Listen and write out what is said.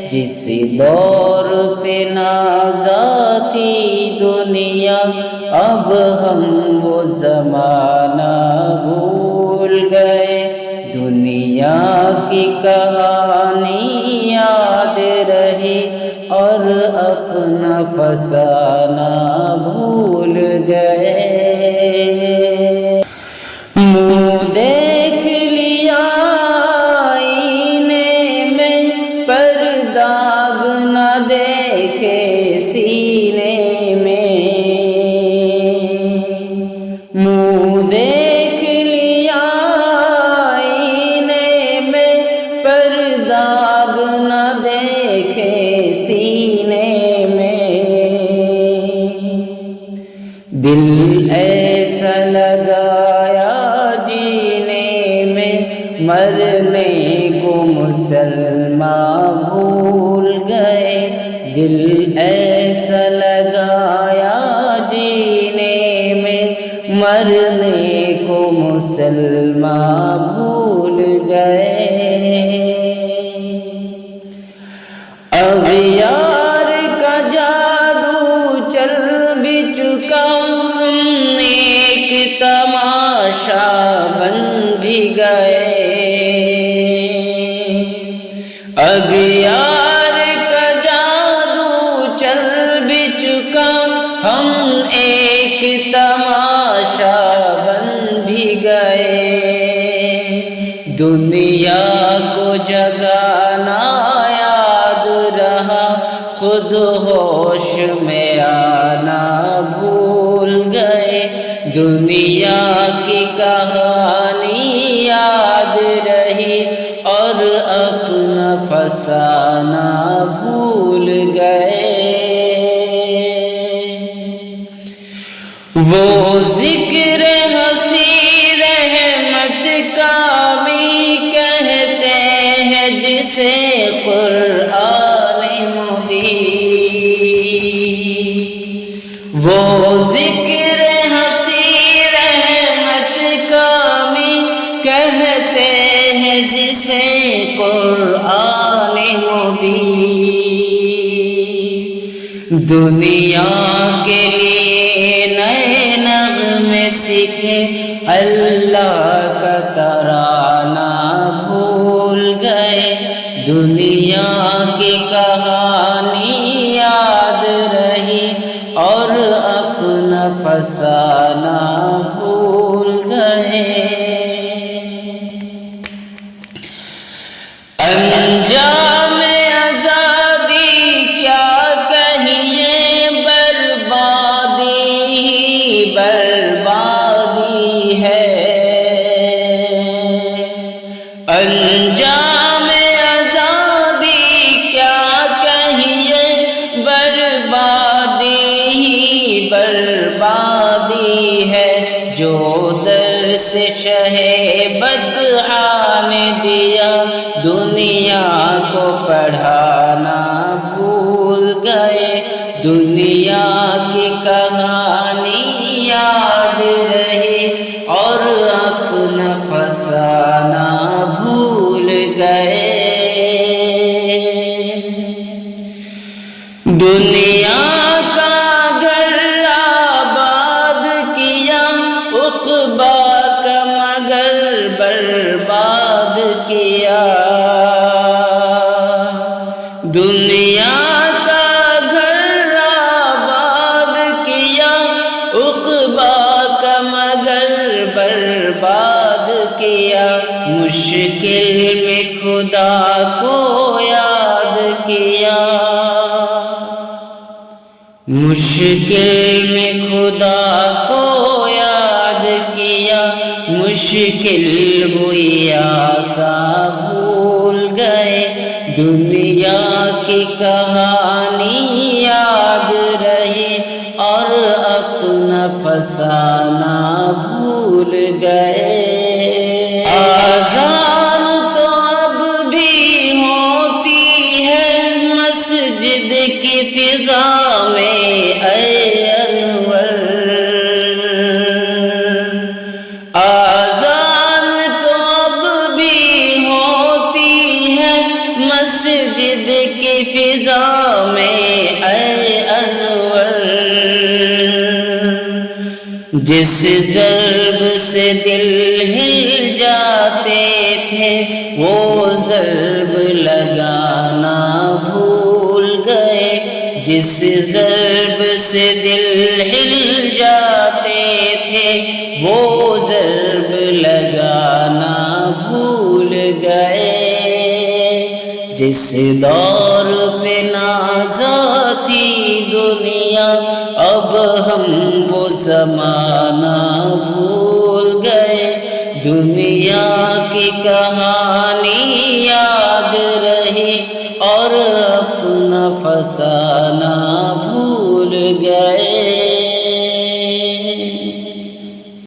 جس دور پہ نازا تھی دنیا، اب ہم وہ زمانہ بھول گئے۔ دنیا کی کہانی یاد رہی اور اپنا فسانہ بھول گئے۔ منہ دیکھ لیا آئینے میں، پر داغ نہ دیکھے سینے میں۔ منہ دیکھ لیا آئینے میں، پر داغ نہ دیکھے سینے میں۔ دل ایسا لگایا جینے میں، مرنے کو مسلمان بھول گئے۔ دل ایسا لگایا جینے میں، مرنے کو مسلمان بھول گئے۔ اغیار کا جادو چل بھی چکا، ہم ایک تماشا بن بھی گئے۔ اغیار کا جادو چل بھی چکا، ہم ایک تماشا بن بھی گئے۔ دنیا کو جگانا یاد رہا، خود ہوش میں آنا بھول گئے۔ دنیا کی کہانی یاد رہی اور اپنا فسانہ بھول گئے۔ وہ ذکر ہنسی رحمت کا بھی کہتے ہیں، جسے قرآن مبین۔ وہ ذکر ہنسی رحمت کا بھی کہتے ہیں، جسے قرآن مبین۔ دنیا کے لیے نئے نغمے سیکھے، اللہ کا ترانہ بھول گئے۔ دنیا کی کہانی یاد رہی اور اپنا فسانہ بھول گئے۔ انجام آزادی کیا کہیے، بربادی ہی بربادی ہے۔ انجام آزادی کیا کہیے، بربادی ہی بربادی ہے۔ جو درس شہ بدحاں نے دیا، دنیا کو پڑھانا بھول گئے۔ دنیا کی کہانی یاد رہی اور اپنا فسانہ بھول گئے۔ دنیا کا گھر آباد کیا، عقبیٰ کا مگر برباد کیا۔ دنیا کا گھر آباد کیا، عقبیٰ کا مگر برباد کیا۔ مشکل میں خدا کو یاد کیا، مشکل میں خدا کو یاد کیا۔ مشکل ہوئی آسا بھول گئے۔ دنیا کی کہانی یاد رہی اور اپنا فسانہ بھول گئے۔ آذان تو اب بھی ہوتی ہے مسجد کی فضا میں، اے انور۔ آذان تو اب بھی ہوتی ہے مسجد مسجد کی فضا میں اے انور، جس ضرب سے دل ہل جاتے تھے وہ ضرب لگانا بھول گئے، جس ضرب سے دل ہل جاتے تھے وہ ضرب لگانا بھول گئے، جس دور پہ نازاتی دنیا اب ہم وہ زمانہ بھول گئے، دنیا کی کہانی یاد رہی اور اپنا فسانہ بھول گئے۔